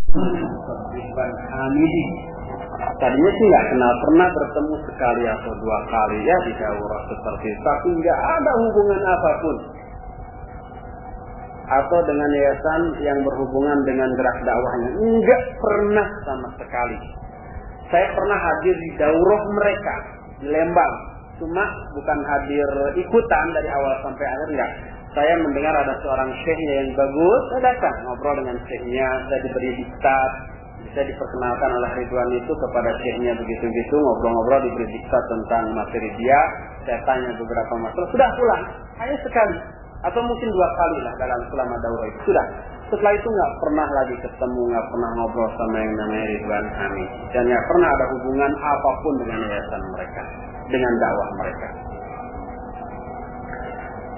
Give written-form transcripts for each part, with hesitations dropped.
Ridwan Hamidi. Tadinya sih nggak kenal, pernah bertemu sekali atau dua kali ya di daurah seperti itu, tapi nggak ada hubungan apapun. Atau dengan yayasan yang berhubungan dengan gerak dakwahnya, nggak pernah sama sekali. Saya pernah hadir di daurah mereka di Lembang, cuma bukan hadir ikutan dari awal sampai akhir, enggak. Saya mendengar ada seorang syekhnya yang bagus, saya datang ngobrol dengan syekhnya, saya diberi diktat, bisa diperkenalkan oleh Ridwan itu kepada syekhnya begitu-begitu, ngobrol-ngobrol, diberi diktat tentang materi dia, saya tanya beberapa masalah, sudah pulang, hanya sekali, atau mungkin dua kali lah dalam selama daurah itu, sudah. Setelah itu nggak pernah lagi ketemu, nggak pernah ngobrol sama yang namanya Ridwan Hamidi, dan nggak pernah ada hubungan apapun dengan yayasan mereka, dengan dakwah mereka.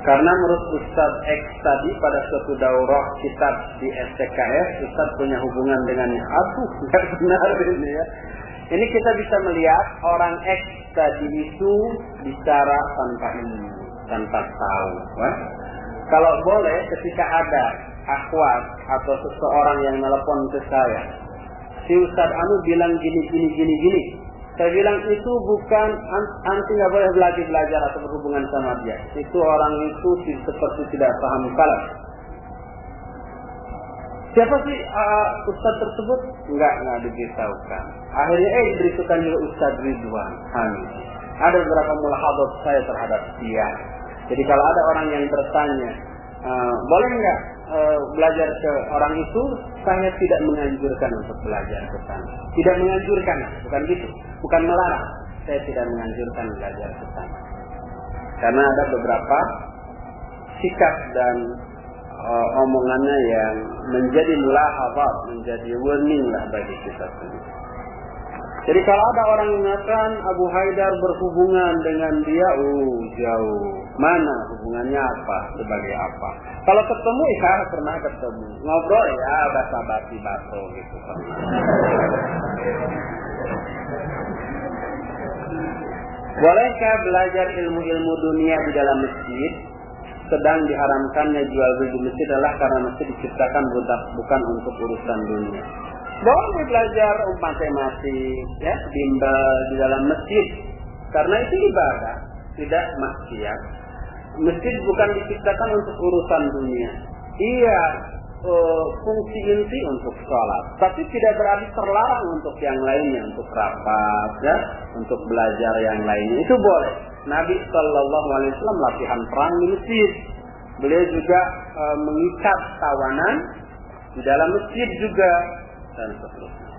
Karena menurut Ustaz X tadi pada suatu daurah kitab di STKF, Ustaz punya hubungan dengannya. Aduh, nggak benar ini ya. Ini kita bisa melihat orang X tadi itu bicara tanpa ilmu, tanpa tahu. Wah? Kalau boleh, ketika ada akhwat atau seseorang yang telepon ke saya, si Ustaz Anu bilang gini. Saya bilang itu bukan, anti nggak boleh belajar atau berhubungan sama dia. Itu orang itu seperti tidak paham kalam. Siapa sih Ustaz tersebut? Enggak diberitahukan. Akhirnya diberitahukan juga Ustaz Ridwan Hamidi. Ada beberapa mulahadhat saya terhadap dia. Jadi kalau ada orang yang bertanya, boleh nggak belajar ke orang itu, saya tidak menganjurkan untuk belajar ke sana. Tidak menganjurkan, bukan gitu, bukan melarang. Saya tidak menganjurkan belajar ke sana. Karena ada beberapa sikap dan omongannya yang menjadi mulahadhat, menjadi warning lah bagi kita semua. Jadi kalau ada orang mengatakan Abu Haidar berhubungan dengan dia, jauh. Mana hubungannya apa? Sebagai apa? Kalau ketemu ya pernah ketemu. Ngobrol ya basa-basi baso gitu. Bolehkah belajar ilmu-ilmu dunia di dalam masjid? Sedang diharamkannya jual beli di masjid adalah karena masjid diciptakan bukan untuk urusan dunia. Boleh belajar matematik, ya, bimbel di dalam masjid, karena itu ibadah, tidak maksiat. Masjid bukan diciptakan untuk urusan dunia. Iya, fungsi inti untuk sholat, tapi tidak berarti terlarang untuk yang lainnya, untuk rapat, ya, untuk belajar yang lainnya. Itu boleh. Nabi Shallallahu Alaihi Wasallam latihan perang di masjid. Beliau juga mengikat tawanan di dalam masjid juga. Dan seterusnya.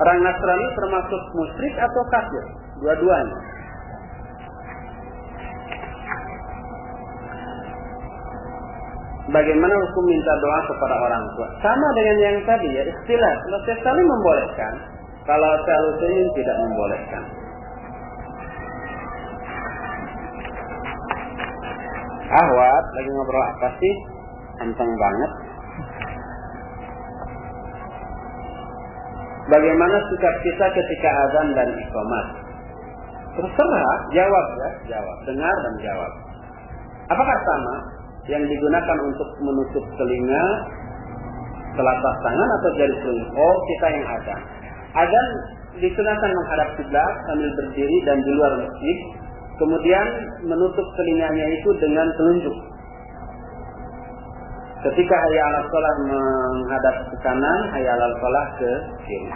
Orang Nasrani termasuk musyrik atau kafir? Dua-duanya. Bagaimana hukum minta doa kepada orang tua? Sama dengan yang tadi ya, istilah. Kalau Syekh Salim membolehkan, kalau Syekh Utsaimin tidak membolehkan. Ahwat, lagi ngobrol apa sih? Anteng banget. Bagaimana sikap kita ketika azan dan iqamat? Terserah, jawab ya, jawab. Dengar dan jawab. Apakah sama yang digunakan untuk menutup telinga, telapak tangan atau jari telunjuk? Oh, kita yang azan. Azan disunahkan menghadap kiblat sambil berdiri dan di luar masjid. Kemudian menutup telinganya itu dengan telunjuk. Ketika hayya 'alas shalah menghadap ke kanan, hayya 'alal falah ke kiri.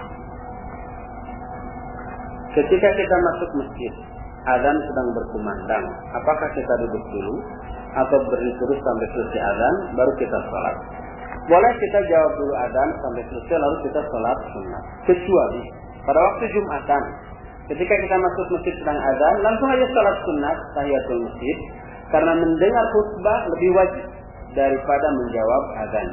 Ketika kita masuk masjid, azan sedang berkumandang, apakah kita duduk dulu atau berdiri terus sampai selesai azan baru kita sholat? Boleh kita jawab dulu azan sampai selesai lalu kita sholat sunnah. Kecuali pada waktu Jumatan, ketika kita masuk masjid sedang azan, langsung aja sholat sunnah tahiyatul masjid, karena mendengar khutbah lebih wajib daripada menjawab azan.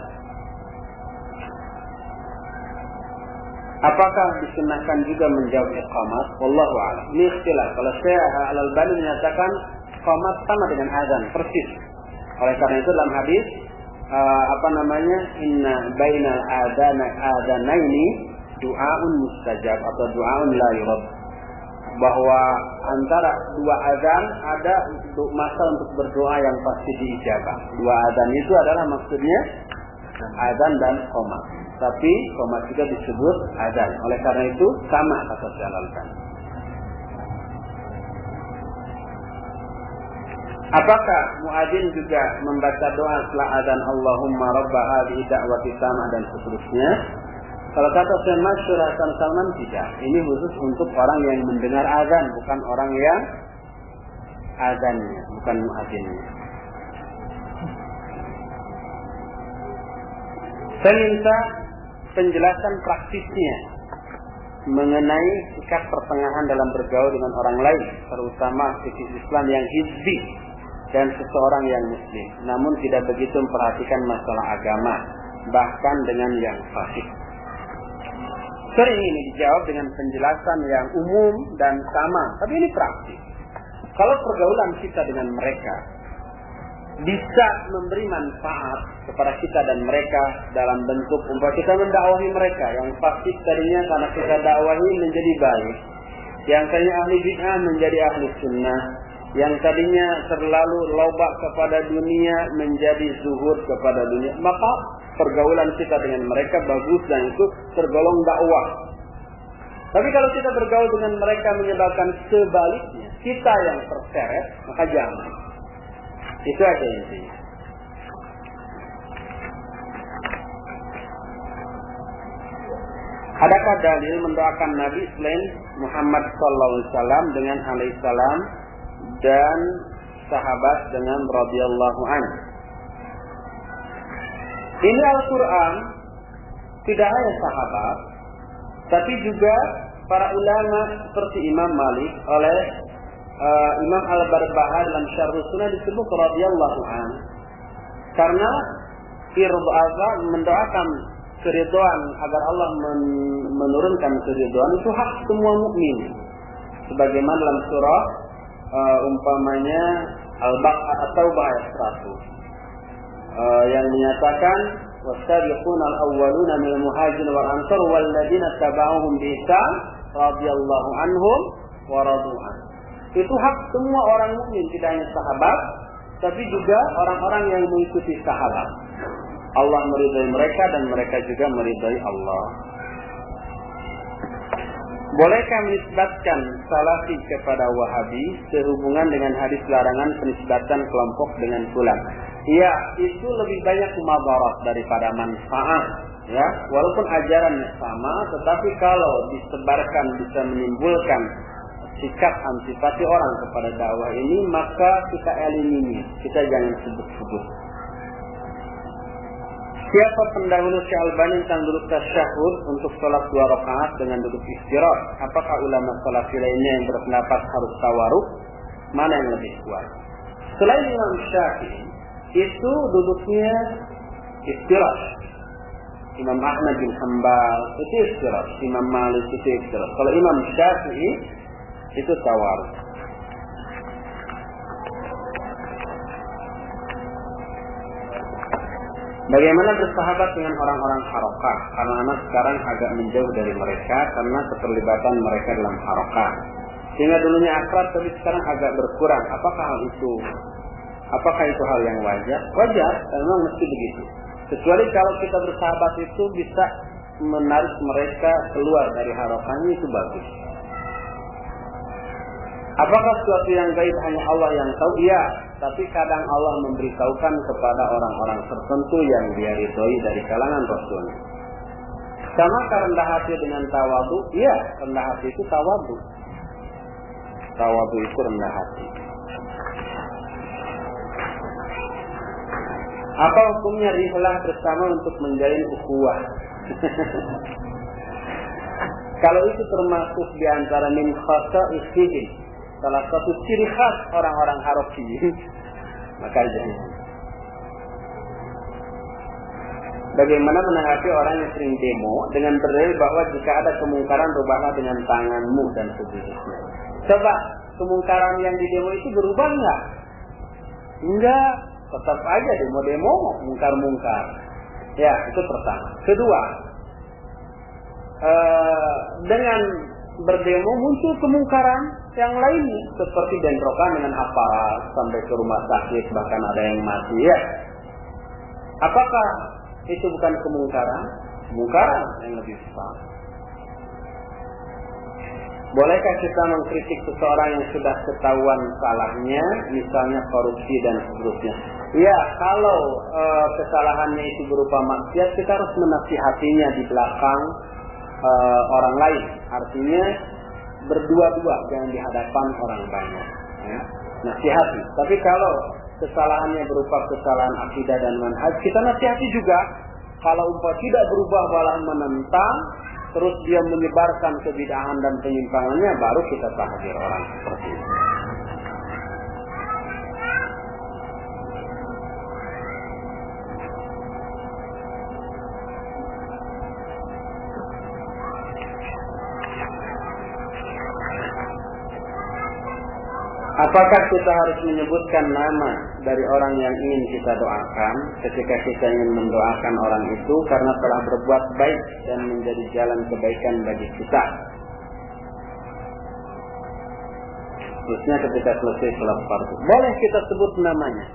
Apakah disunahkan juga menjawab iqamat? Wallahu a'lam. Ini ikhtilaf. Kalau Syekh Al-Albani menyatakan iqamat sama dengan azan, persis. Oleh karena itu dalam hadis inna bainal adanaini du'aun mustajab atau du'aun la yurad. Bahwa antara dua azan ada masa untuk berdoa yang pasti diijabah. Dua azan itu adalah maksudnya Adzan dan qomat. Tapi qomat juga disebut adzan. Oleh karena itu sama kata Jalalain. Apakah muadzin juga membaca doa setelah adzan Allahumma rabba hadhihi da'wati tamah dan seterusnya? Kalau kata Syekh Masyhur Hasan Salman tidak. Ini khusus untuk orang yang mendengar adzan, bukan orang yang adzannya, bukan muadzinnya. Saya minta penjelasan praksisnya mengenai sikap pertengahan dalam bergaul dengan orang lain, terutama aktivis Islam yang hizbi dan seseorang yang muslim, namun tidak begitu memperhatikan masalah agama, bahkan dengan yang fasik. Sering ini dijawab dengan penjelasan yang umum dan sama, tapi ini praktis. Kalau pergaulan kita dengan mereka bisa memberi manfaat kepada kita dan mereka dalam bentuk umpama kita mendakwahi mereka yang fasik tadinya karena kita dakwahi menjadi baik, yang tadinya ahli bid'ah menjadi ahli sunnah, yang tadinya terlalu lobak kepada dunia menjadi zuhud kepada dunia, maka pergaulan kita dengan mereka bagus dan itu tergolong dakwah. Tapi kalau kita bergaul dengan mereka menyebabkan sebaliknya kita yang terseret, maka jangan. Itu aja intinya. Adakah dalil mendoakan Nabi selain Muhammad SAW dengan alaihissalam dan sahabat dengan radhiyallahu anhu? Ini Al-Quran tidak hanya sahabat, tapi juga para ulama seperti Imam Malik oleh Imam Al-Barbahari dalam Syarh Sunnah disebut radhiyallahu anhu. Karena mendoakan keridhaan agar Allah menurunkan keridhaan itu hak semua mukmin. Sebagaimana dalam surah umpamanya Al-Baqarah atau ayat 100 yang menyatakan wasabiquna al-awwaluna minal muhajirin wal ansar wal ladzina tabauhum bi ihsan radhiyallahu anhum wa radu an. Itu hak semua orang mukmin, tidak hanya sahabat, tapi juga orang-orang yang mengikuti sahabat. Allah meridai mereka dan mereka juga meridai Allah. Bolehkah menisbatkan Salafi kepada Wahabi sehubungan dengan hadis larangan penisbatan kelompok dengan fulan? Ya, itu lebih banyak mudarat daripada manfaat. Ya, walaupun ajarannya sama, tetapi kalau disebarkan bisa menimbulkan sikap antipati orang kepada dakwah ini, maka kita eliminir, kita jangan sebut-sebut. Siapa pendahulu Syekh Albani tentang duduk tasyahud untuk sholat 2 rakaat dengan duduk istirahat? Apakah ulama salafi lainnya yang berpendapat harus tawaruk? Mana yang lebih kuat? Selain Imam Syafi'i, itu duduknya istirahat. Imam Ahmad bin Hanbal itu istirahat, Imam Malik itu istirahat. Kalau Imam Syafi'i itu tawaruk. Bagaimana bersahabat dengan orang-orang harokah? Karena anak sekarang agak menjauh dari mereka karena keterlibatan mereka dalam harokah. Sehingga dulunya akrab tapi sekarang agak berkurang. Apakah itu hal yang wajar? Wajar, memang mesti begitu. Kecuali kalau kita bersahabat itu bisa menarik mereka keluar dari harokahnya, itu bagus. Apakah sesuatu yang gaib hanya Allah yang tahu? Iya, tapi kadang Allah memberitahukan kepada orang-orang tertentu yang dia ridhoi dari kalangan Rasul. Sama rendah hati dengan tawadu? Iya, rendah hati itu tawadu. Tawadu itu rendah hati. Apa hukumnya rihlah bersama untuk menjalin ukhuwah? Kalau itu termasuk di antara min khasa'isihim, salah satu ciri khas orang-orang haroki, maka jangan. Bagaimana menanggapi orang yang sering demo dengan berdalil bahwa jika ada kemungkaran rubahlah dengan tanganmu dan seterusnya? Coba kemungkaran yang di demo itu berubah enggak? Enggak, tetap aja demo-demo mungkar-mungkar. Ya, itu pertama. Kedua, dengan berdemo muncul kemungkaran yang lainnya seperti bentrokan dengan aparat sampai ke rumah sakit, bahkan ada yang mati. Ya, apakah itu bukan kemungkaran? Kemungkaran yang lebih besar. Bolehkah kita mengkritik seseorang yang sudah ketahuan salahnya, misalnya korupsi dan seterusnya? Ya, kalau kesalahannya itu berupa maksiat, kita harus menasihatinya di belakang orang lain. Artinya berdua-dua, jangan di hadapan orang banyak. Ya. Nasihati. Tapi kalau kesalahannya berupa kesalahan akidah dan manhaj, kita nasihati juga. Kalau umpama tidak berubah malah menentang, terus dia menyebarkan kebid'ahan dan penyimpangannya, baru kita tahdir orang seperti itu. Apakah kita harus menyebutkan nama dari orang yang ingin kita doakan ketika kita ingin mendoakan orang itu karena telah berbuat baik dan menjadi jalan kebaikan bagi kita? Khususnya ketika selesai salat fardu. Boleh kita sebut namanya.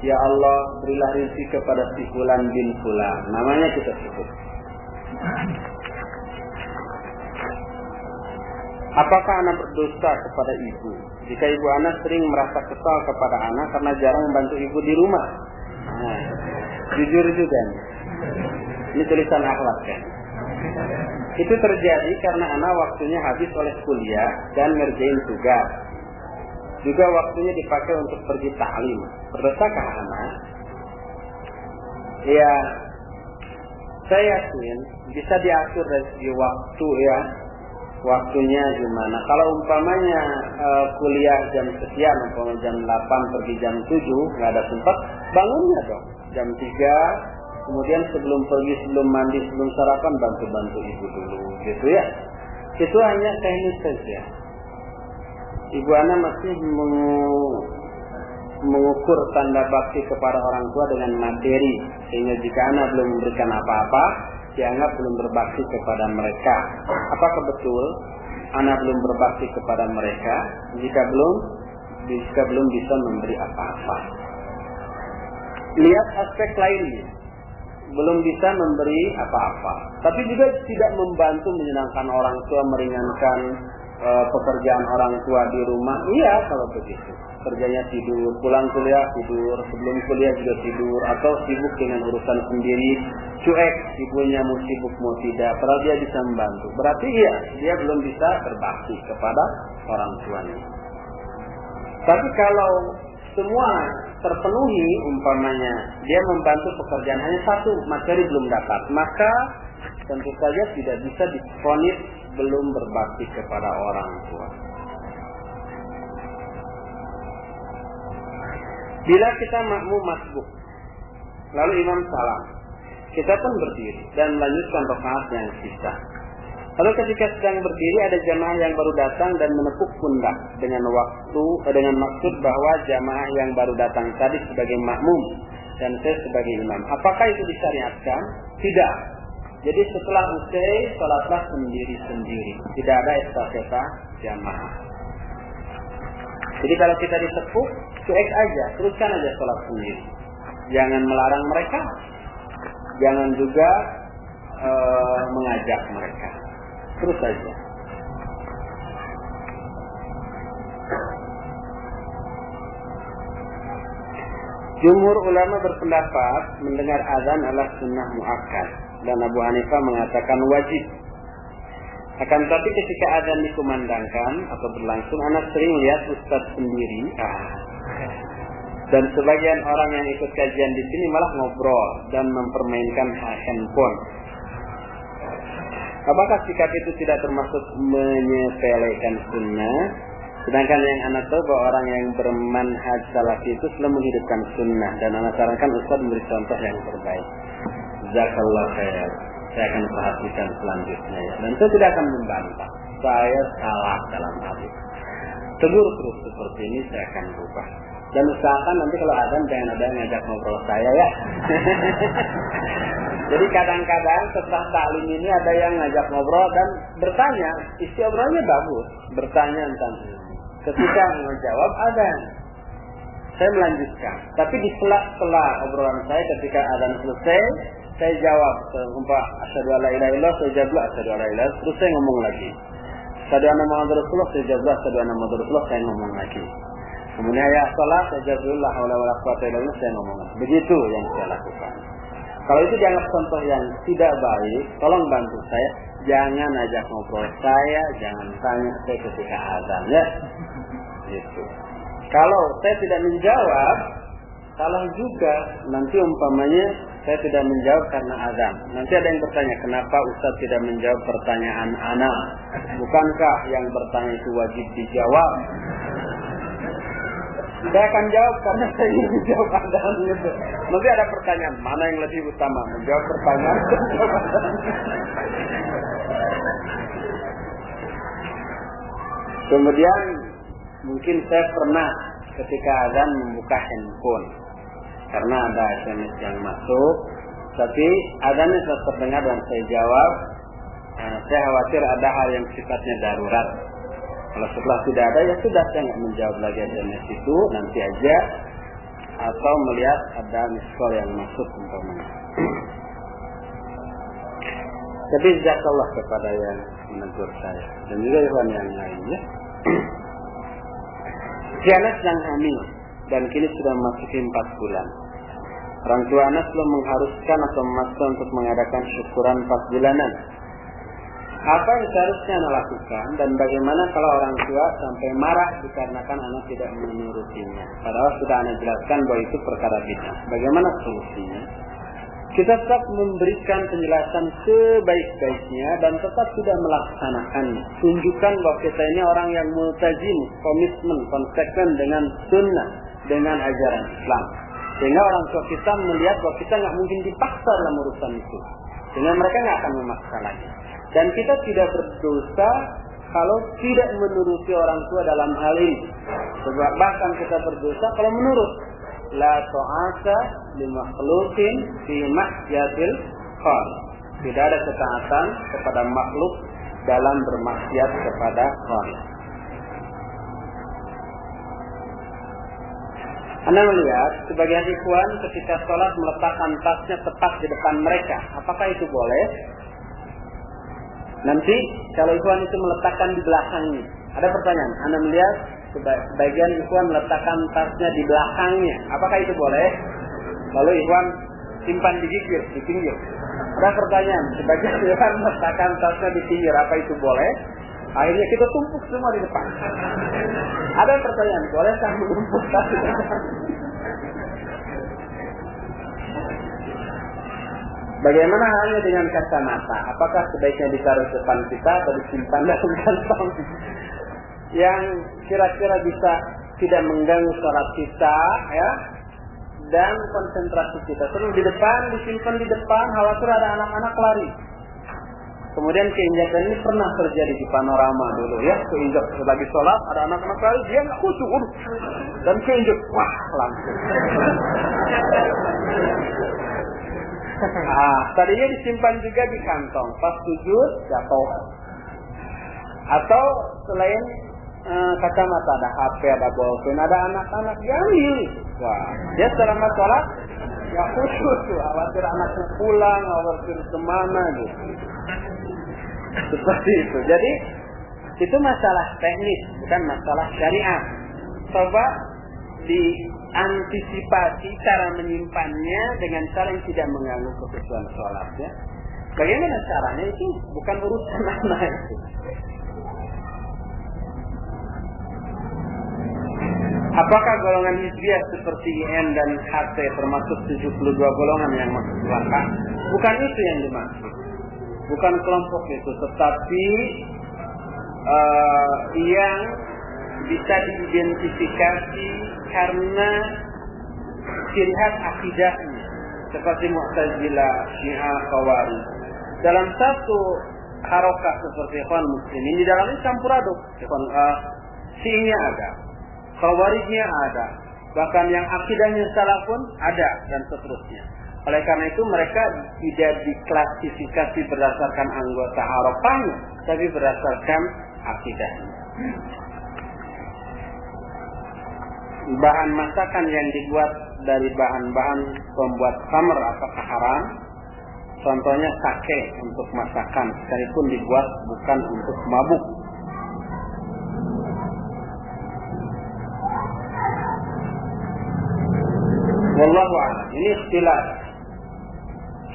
Ya Allah, berilah rezeki kepada si Fulan bin Fulan. Namanya kita sebut. Apakah anak berdosa kepada ibu jika ibu anak sering merasa kesal kepada anak karena jarang membantu ibu di rumah? Nah, jujur juga nih. Ini tulisan akhlak kan. Itu terjadi karena anak waktunya habis oleh kuliah dan ngerjain tugas. Juga waktunya dipakai untuk pergi ta'lim. Berdosakah anak? Ya, saya yakin bisa diatur dari segi waktu ya. Waktunya gimana? Kalau umpamanya kuliah jam sekian, umpamanya jam 8 pergi jam 7, nggak ada sempat, bangunnya dong. Jam 3, kemudian sebelum pergi, sebelum mandi, sebelum sarapan, bantu-bantu ibu dulu, gitu ya. Itu hanya teknis saja. Ibu anak masih mengukur tanda bakti kepada orang tua dengan materi, sehingga jika anak belum memberikan apa-apa, dianggap belum berbakti kepada mereka. Apakah betul anak belum berbakti kepada mereka jika belum bisa memberi apa-apa? Lihat aspek lainnya, belum bisa memberi apa-apa, tapi juga tidak membantu menyenangkan orang tua, meringankan pekerjaan orang tua di rumah. Iya, kalau begitu kerjanya tidur, pulang kuliah tidur, sebelum kuliah juga tidur, atau sibuk dengan urusan sendiri, cuek, ibunya mau sibuk mau tidak, padahal dia bisa membantu. Berarti iya, dia belum bisa berbakti kepada orang tuanya. Tapi kalau semua terpenuhi, umpamanya dia membantu pekerjaan hanya satu, materi belum dapat, maka tentu saja tidak bisa divonis belum berbakti kepada orang tua. Bila kita makmum masbuk, lalu imam salam, kita pun berdiri dan melanjutkan rakaat yang sisa. Lalu ketika sedang berdiri ada jamaah yang baru datang dan menepuk pundak dengan maksud bahwa jamaah yang baru datang tadi sebagai makmum dan saya sebagai imam. Apakah itu disyariatkan? Tidak. Jadi setelah usai, salatlah sendiri-sendiri. Tidak ada estafeta jamaah. Jadi kalau kita ditepuk, cuek aja, teruskan aja salat sendiri. Jangan melarang mereka, jangan juga mengajak mereka. Terus saja. Jumhur ulama berpendapat mendengar azan adalah sunnah muakkad dan Abu Hanifah mengatakan wajib. Akan tetapi ketika azan dikumandangkan atau berlangsung, anak sering lihat ustaz sendiri dan sebagian orang yang ikut kajian di sini malah ngobrol dan mempermainkan handphone. Apakah sikap itu tidak termasuk menyepelekan sunnah? Sedangkan yang anak tahu bahwa orang yang bermanhaj salafi itu selalu menghidupkan sunnah, dan anak sarankan ustaz memberi contoh yang terbaik. Jazakallah khair. Saya akan perhatikan selanjutnya ya. Dan saya tidak akan membantah. Saya salah dalam hal itu. Tegur terus seperti ini, saya akan berubah. Dan usahakan nanti kalau azan jangan ada yang ngajak ngobrol saya ya. Jadi kadang-kadang setelah taklim ini ada yang ngajak ngobrol dan bertanya, isi obrolannya bagus, bertanya tentang ini. Ketika menjawab azan, saya melanjutkan. Tapi di sela-sela obrolan saya ketika azan selesai, saya jawab, umpah asyhadu alla ilaha illallah, saya jawab asyhadu alla ilaha illallah, terus saya ngomong lagi. Asyhadu anna Muhammadar Rasulullah, saya jawab asyhadu anna Muhammadar Rasulullah, saya ngomong lagi. Kemudian ya salat, saya jawab la haula wala quwwata illa billah, saya ngomong lagi. Begitu yang saya lakukan. Kalau itu dianggap contoh yang tidak baik, tolong bantu saya, jangan ajak ngobrol saya, jangan tanya saya ketika azan ya. Gitu. Kalau saya tidak menjawab, salah juga. Nanti umpamanya saya tidak menjawab karena azan. Nanti ada yang bertanya, kenapa Ustaz tidak menjawab pertanyaan ana? Bukankah yang bertanya itu wajib dijawab? Saya akan jawab karena saya ingin menjawab azan gitu. Nanti ada pertanyaan, mana yang lebih utama? Menjawab pertanyaan atau menjawab azan? Kemudian mungkin saya pernah ketika azan membuka handphone karena ada SMS yang masuk, tapi azannya tetap terdengar dan saya jawab. Saya khawatir ada hal yang sifatnya darurat. Kalau setelah tidak ada ya sudah, saya nggak menjawab lagi SMS itu, nanti aja, atau melihat ada miss call yang masuk umpamanya. Tapi jazakallah kepada yang menegur saya dan juga ikhwan yang lainnya. Si Anas yang hamil dan kini sudah memasuki 4 bulan. Orang tua Anas belum mengharuskan atau memaksa untuk mengadakan syukuran 4 bulanan. Apa yang seharusnya Anak lakukan dan bagaimana kalau orang tua sampai marah dikarenakan Anak tidak menurutinya? Padahal sudah Anak jelaskan bahwa itu perkara bid'ah. Bagaimana solusinya? Kita tetap memberikan penjelasan sebaik-baiknya dan tetap sudah melaksanakannya. Tunjukkan bahwa kita ini orang yang multazim, komitmen, konsekuen dengan sunnah, dengan ajaran Islam. Sehingga orang tua kita melihat bahwa kita nggak mungkin dipaksa dalam urusan itu. Sehingga mereka nggak akan memaksa lagi. Dan kita tidak berdosa kalau tidak menuruti orang tua dalam hal ini. Sebab bahkan kita berdosa kalau menurut. La ta'ata li makhluqin fi ma'siyatil khaliq. Tidak ada ketaatan kepada makhluk dalam bermaksiat kepada Khaliq. Anda melihat sebagian ikhwan ketika sholat meletakkan tasnya tepat di depan mereka. Apakah itu boleh? Nanti kalau ikhwan itu meletakkan di belakangnya. Ada pertanyaan. Anda melihat sebagian ikhwan meletakkan tasnya di belakangnya. Apakah itu boleh? Lalu ikhwan simpan di pinggir. Ada pertanyaan. Sebagian ikhwan meletakkan tasnya di pinggir. Apa itu boleh? Akhirnya kita tumpuk semua di depan. Ada pertanyaan. Bolehkah menumpuk tas di depan? Bagaimana halnya dengan kacamata? Apakah sebaiknya ditaruh depan kita atau disimpan dalam kantong? Yang kira-kira bisa tidak mengganggu sholat kita, ya, dan konsentrasi kita. Terus di depan, disimpan di depan, khawatir ada anak-anak lari. Kemudian keinjakan ini pernah terjadi di Panorama dulu, ya, keinjak lagi sholat, ada anak-anak lari, dia nggak khusyuk, dan keinjak, wah, langsung. Tadinya disimpan juga di kantong, pas sujud jatuh. Atau selain kacamata, ada HP, ada bolpen, ada anak-anak diambil. Wah, dia selama sholat ya khusyuk tuh, khawatir anaknya pulang, khawatir kemana gitu. Seperti itu. Jadi itu masalah teknis, bukan masalah syariat. Coba diantisipasi cara menyimpannya dengan cara yang tidak mengganggu kekhusyuan sholatnya. Bagaimana caranya itu bukan urusan anak itu. Apakah golongan hizbiyah seperti IM dan HT termasuk 72 golongan yang masuk neraka? Bukan itu yang dimaksud. Bukan kelompok itu, tetapi yang bisa diidentifikasi karena ciri khas akidahnya, seperti Mu'tazilah, Syiah, Khawarij. Dalam satu harokat seperti Ikhwan Muslimin, di dalamnya campur aduk. Syiahnya ada, Khawarijnya ada, bahkan yang akidahnya salah pun ada, dan seterusnya. Oleh karena itu mereka tidak diklasifikasi berdasarkan anggota harokahnya, tapi berdasarkan akidahnya. Bahan masakan yang dibuat dari bahan-bahan pembuat khamr apakah haram? Contohnya sake untuk masakan, sekalipun dibuat bukan untuk mabuk. Wallahu a'lam. Ini ikhtilaf.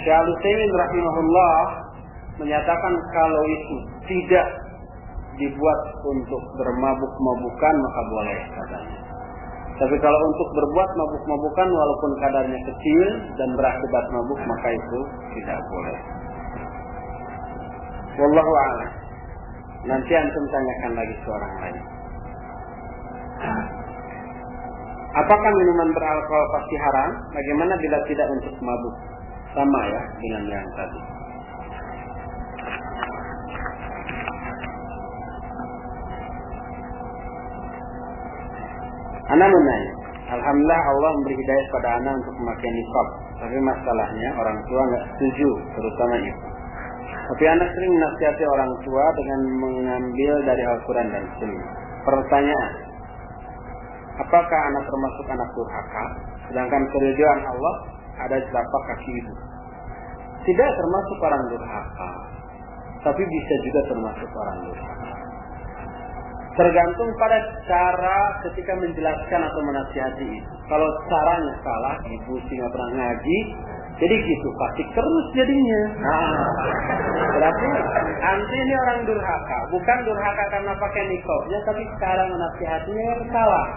Syekh Al-Utsaimin rahimahullah menyatakan kalau itu tidak dibuat untuk bermabuk-mabukan maka boleh katanya. Tapi kalau untuk berbuat mabuk-mabukan walaupun kadarnya kecil dan berakibat mabuk maka itu tidak boleh. Wallahu a'lam. Nanti antum tanyakan lagi ke orang lain. Apakah minuman beralkohol pasti haram? Bagaimana bila tidak untuk mabuk? Sama ya dengan yang tadi. Ana menanya, alhamdulillah Allah memberi hidayah pada ana untuk memakai niqab. Tapi masalahnya orang tua nggak setuju, terutama ibu. Tapi anak sering menasihati orang tua dengan mengambil dari Al-Quran dan Sunnah. Pertanyaan, apakah anak termasuk anak durhaka? Sedangkan keridhaan Allah ada di telapak kaki ibu. Tidak termasuk orang durhaka, tapi bisa juga termasuk orang durhaka. Tergantung pada cara ketika menjelaskan atau menasihati itu. Kalau caranya salah, ibu nggak pernah ngaji, jadi gitu pasti terus jadinya. Berarti anti ini orang durhaka, bukan durhaka karena pakai niqabnya, tapi cara menasihatinya yang salah.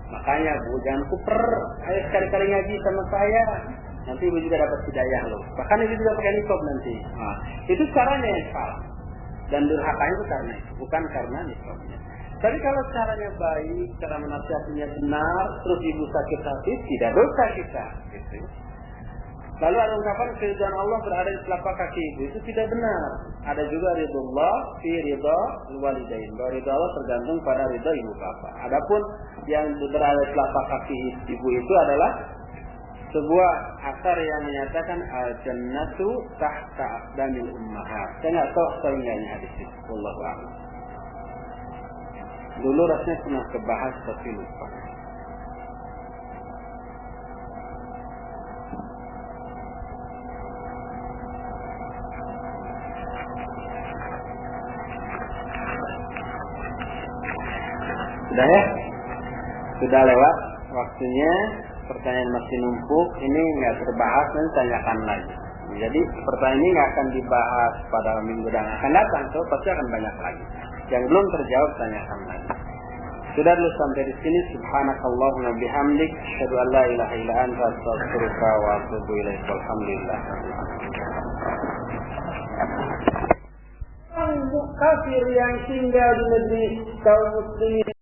Makanya bu, jangan kuper, ayo sekali-kali ngaji sama saya, nanti ibu juga dapat hidayah loh. Bahkan ibu juga pakai niqab nanti. Itu caranya yang salah. Dan durhakanya itu karena itu, bukan karena niqabnya. Tapi kalau caranya baik, cara menasihatinya benar, terus ibu sakit hati, tidak dosa kita. Gitu. Lalu ada ungkapan keridhaan Allah berada di telapak kaki ibu, itu tidak benar. Ada juga ridullah fi ridha walidain. Bahwa ridha Allah tergantung pada ridha ibu bapak. Adapun yang berada di telapak kaki ibu itu adalah sebuah asar yang menyatakan al-jannatu tahta aqdamil ummahat. Saya nggak tahu asalnya hadis itu. Wallahu a'lam. Dulu rasanya pernah kebahas tapi lupa. Sudah ya? Sudah lewat waktunya. Pertanyaan masih numpuk, ini nggak terbahas, nanti tanyakan lagi. Jadi pertanyaan ini nggak akan dibahas pada minggu yang akan datang, so pasti akan banyak lagi. Yang belum terjawab tanyakan lagi. Sudah dulu sampai di sini. Subhanakallahumma bihamdik, asyhadu an la ilaha illa anta, astaghfiruka wa atubu ilaik. Walhamdulillah. Kafir yang tinggal di negeri kaum muslimin